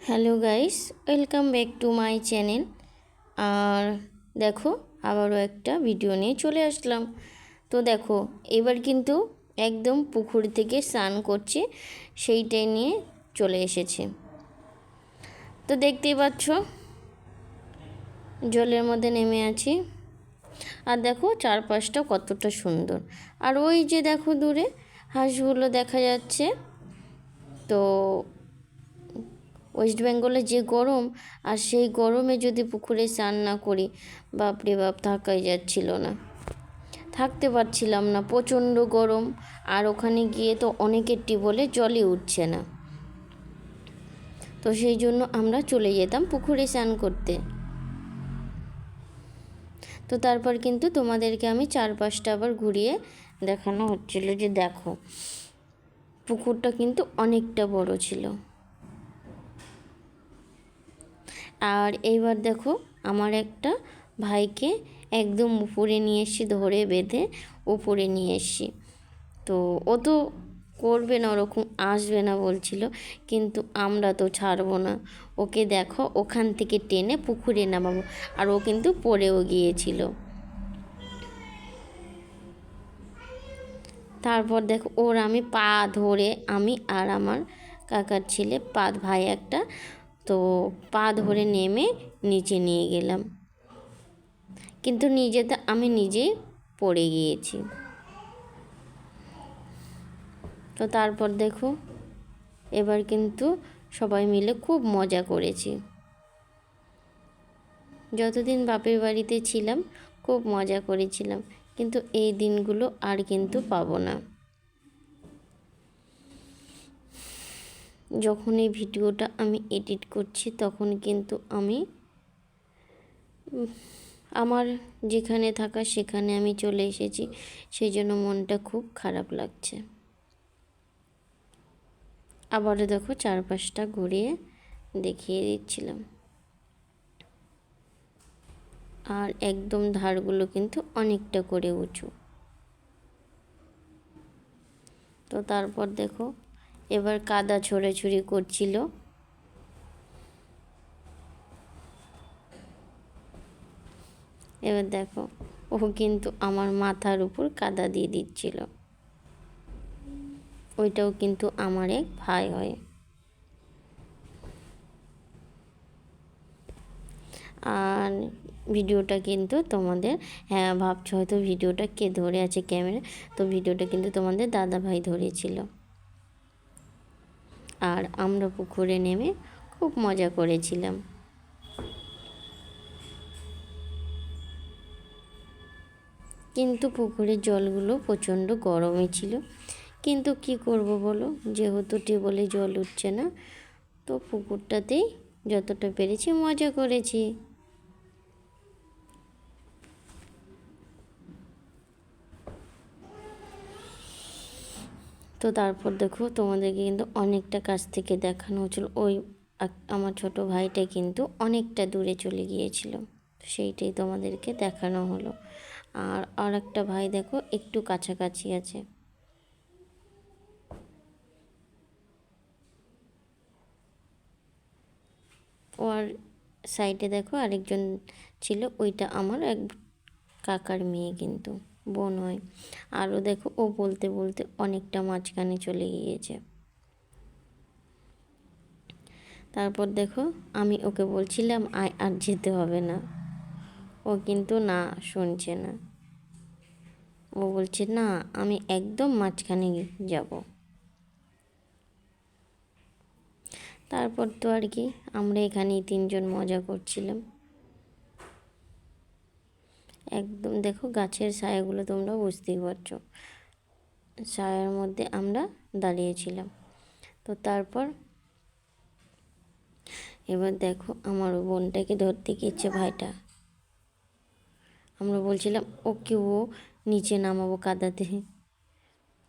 Hello guys, welcome back to my channel. আর দেখো, আবারও একটা ভিডিও নিয়ে চলে আসলাম। তো দেখো, এবার কিন্তু একদম পুকুর থেকে স্নান করছে, সেইটাই নিয়ে চলে এসেছে। তো দেখতেই পাচ্ছ, জলের মধ্যে নেমে আছি। আর দেখো চারপাশটা কতটা সুন্দর। আর ওই যে দেখো দূরে হাঁসগুলো দেখা যাচ্ছে। তো ওয়েস্ট বেঙ্গলে যে গরম, আর সেই গরমে যদি পুকুরে স্নান না করি, বাপরে বাপ, থাকাই যাচ্ছিল না, থাকতে পারছিলাম না, প্রচণ্ড গরম। আর ওখানে গিয়ে তো অনেকের টিউবওয়েলে জলই উঠছে না, তো সেই জন্য আমরা চলে যেতাম পুকুরে স্নান করতে। তো তারপর কিন্তু তোমাদেরকে আমি চারপাশটা আবার ঘুরিয়ে দেখানো হচ্ছিল যে দেখো, পুকুরটা কিন্তু অনেকটা বড় ছিল। আর এইবার দেখো, আমার একটা ভাইকে একদম উপরে নিয়ে এসছি, ধরে বেঁধে উপরে নিয়ে এসছি। তো ও তো করবে না, ওরকম আসবে না বলছিল, কিন্তু আমরা তো ছাড়বো না। ওকে দেখো, ওখান থেকে টেনে পুকুরে নামাবো। আর ও কিন্তু পড়েও গিয়েছিল। তারপর দেখো, ওর আমি পা ধরে, আমি আর আমার কাকার ছেলে ভাই একটা, তো পা ধরে নেমে নিচে নিয়ে গেলাম, কিন্তু আমি নিজেই পড়ে গিয়েছি। তো তারপর দেখো, এবার কিন্তু সবাই মিলে খুব মজা করেছি। যতদিন বাপের বাড়িতে ছিলাম খুব মজা করেছিলাম, কিন্তু এই দিনগুলো আর কিন্তু পাবো না। যখন এই ভিডিওটা আমি এডিট করছি, তখন কিন্তু আমি আমার যেখানে থাকা সেখানে আমি চলে এসেছি, সেই জন্য মনটা খুব খারাপ লাগছে। আবারও দেখো, চারপাশটা ঘুরিয়ে দেখিয়ে দিচ্ছিলাম। আর একদম ধারগুলো কিন্তু অনেকটা করে উঁচু। তো তারপর দেখো, এবার কাদা ছোড়াছুড়ি করছিল। এবার দেখো, ও কিন্তু আমার মাথার উপর কাদা দিয়ে দিচ্ছিল। ওইটাও কিন্তু আমার এক ভাই হয়। আর ভিডিওটা কিন্তু তোমাদের, হ্যাঁ ভাবছো হয়তো ভিডিওটা কে ধরে আছে ক্যামেরা, তো ভিডিওটা কিন্তু তোমাদের দাদা ভাই ধরেছিল। আর আমরা পুকুরে নেমে খুব মজা করেছিলাম। কিন্তু পুকুরের জলগুলো প্রচণ্ড গরমই ছিল। কিন্তু কি করব বলো, যেহেতু টিউবওয়েলে জল উঠছে না, তো পুকুরটাতেই যতটা পেরেছি মজা করেছি। তো তারপর দেখো, তোমাদেরকে কিন্তু অনেকটা কাছ থেকে দেখানো হচ্ছিল। ওই আমার ছোট ভাইটা কিন্তু অনেকটা দূরে চলে গিয়েছিল, সেইটাই তোমাদেরকে দেখানো হলো। আর একটা ভাই দেখো একটু কাছাকাছি আছে। ওর সাইডে দেখো আরেকজন ছিল, ওইটা আমার এক কাকার মেয়ে, কিন্তু বোন হয়। আরও দেখো, ও বলতে বলতে অনেকটা মাঝখানে চলে গিয়েছে। তারপর দেখো, আমি ওকে বলছিলাম আর যেতে হবে না, ও কিন্তু না শুনছে না। ও বলছে না, আমি একদম মাঝখানে যাব। তারপর তো আর কি, আমরা এখানেই তিনজন মজা করছিলাম। একদম দেখো, গাছের ছায়াগুলো তোমরা বুঝতেই পারছো, ছায়ার মধ্যে আমরা দাঁড়িয়েছিলাম। তো তারপর এবার দেখো, আমার বোনটাকে ধরতে গিয়েছে ভাইটা। আমরা বলছিলাম ওকে ও নিচে নামাবো কাদাতে,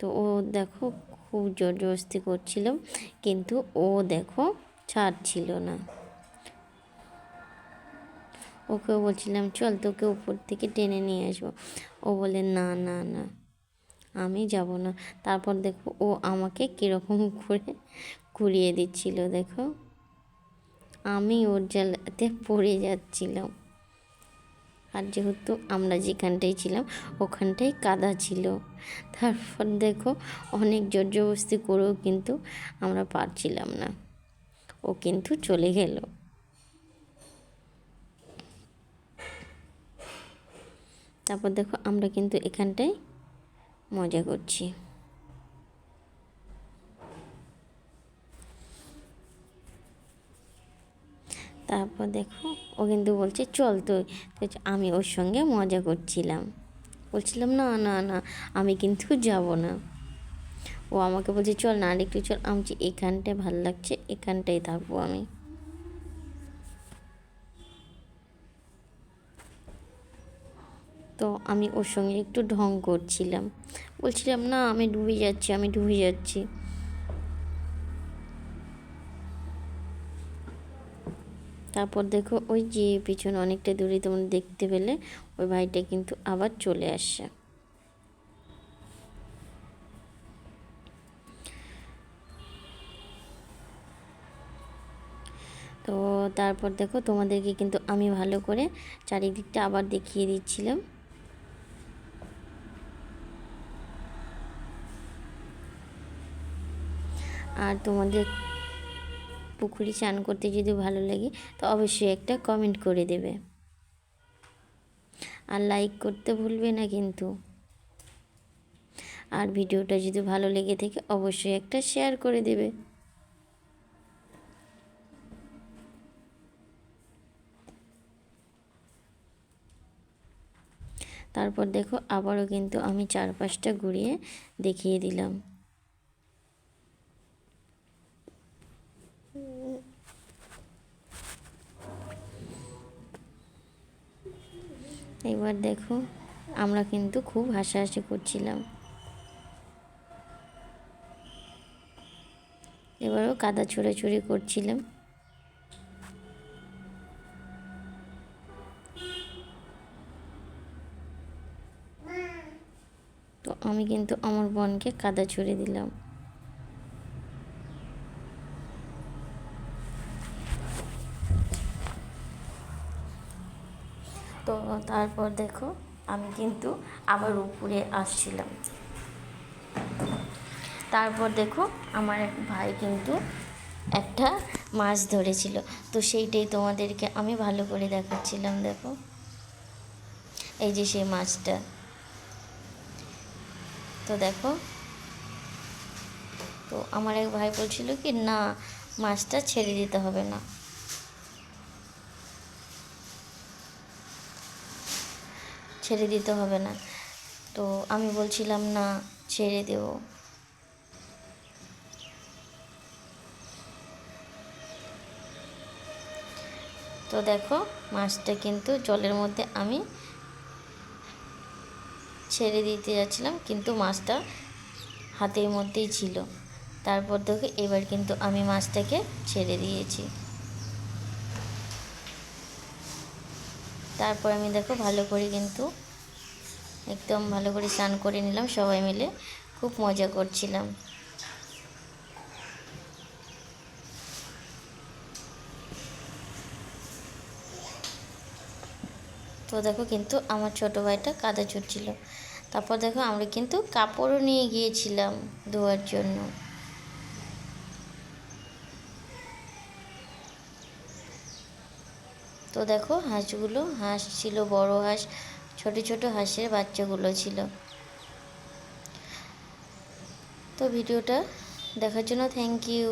তো ও দেখো খুব জোর জবরদস্তি করছিলাম, কিন্তু ও দেখো ছাড়ছিল না। ওকেও বলছিলাম চল তোকে উপর থেকে টেনে নিয়ে আসবো, ও বলে না না না, আমি যাব না। তারপর দেখো, ও আমাকে কীরকম করে ঘুরিয়ে দিচ্ছিল দেখো। আমি ওর জ্বালাতে পড়ে যাচ্ছিলাম। আর যেহেতু আমরা যেখানটায় ছিলাম ওখানটায় কাদা ছিল। তারপর দেখো অনেক জোরজবরদস্তি করেও কিন্তু আমরা পারছিলাম না, ও কিন্তু চলে গেল। তারপর দেখো আমরা কিন্তু এখানটায় মজা করছি। তারপর দেখো ও কিন্তু বলছে চল তুই, আমি ওর সঙ্গে মজা করছিলাম, বলছিলাম না না না আমি কিন্তু যাব না। ও আমাকে বলছে চল না আরেকটু চল, আমি এখানটায় ভাল লাগছে, এখানটায় থাকবো আমি। তো আমি ওর সঙ্গে একটু ঢং করছিলাম, বলছিলাম না আমি ডুবে যাচ্ছি, আমি ডুবে যাচ্ছি। তারপর দেখো ওই যে পিছনে অনেকটা দূরে তোমরা দেখতে পেলে ওই ভাইটা কিন্তু আবার চলে আসছে। তো তারপর দেখো তোমাদেরকে কিন্তু আমি ভালো করে চারিদিকটা আবার দেখিয়ে দিচ্ছিলাম। আর তোমাদের পুকুরে চান করতে যদি ভালো লাগে তো অবশ্যই একটা কমেন্ট করে দেবে, আর লাইক করতে ভুলবে না কিন্তু। আর ভিডিওটা যদি ভালো লেগে থাকে অবশ্যই একটা শেয়ার করে দেবে। তারপর দেখো আবারও কিন্তু আমি চারপাশটা ঘুরিয়ে দেখিয়ে দিলাম। এবার দেখো আমরা কিন্তু খুব হাসাহাসি করছিলাম। এবারও কাদা ছোড়াছুড়ি করছিলাম। তো আমি কিন্তু আমার বোনকে কাদা ছুঁড়ে দিলাম। তো তারপর দেখো আমি কিন্তু আবার উপরে আসছিলাম। তারপর দেখো আমার এক ভাই কিন্তু একটা মাছ ধরেছিল, তো সেইটাই তোমাদেরকে আমি ভালো করে দেখাচ্ছিলাম। দেখো এই যে সেই মাছটা। তো দেখো, তো আমার এক ভাই বলছিল কি না মাছটা ছেড়ে দিতে হবে না, ছেড়ে দিতে হবে না। তো আমি বলছিলাম না ছেড়ে দেব। তো দেখো মাছটা কিন্তু জলের মধ্যে আমি ছেড়ে দিতে যাচ্ছিলাম, কিন্তু মাছটা হাতের মধ্যেই ছিল। তারপর দেখো এবার কিন্তু আমি মাছটাকে ছেড়ে দিয়েছি। তারপর আমি দেখো ভালো করে কিন্তু একদম ভালো করে স্নান করে নিলাম, সবাই মিলে খুব মজা করছিলাম। তো দেখো কিন্তু আমার ছোটো ভাইটা কাদা ছুটছিল। তারপর দেখো আমরা কিন্তু কাপড়ও নিয়ে গিয়েছিলাম ধোয়ার জন্য। তো দেখো হাঁসগুলো, হাঁস ছিল বড় হাঁস, ছোট ছোট হাঁসের বাচ্চাগুলো ছিল। তো ভিডিওটা দেখার জন্য থ্যাংক ইউ।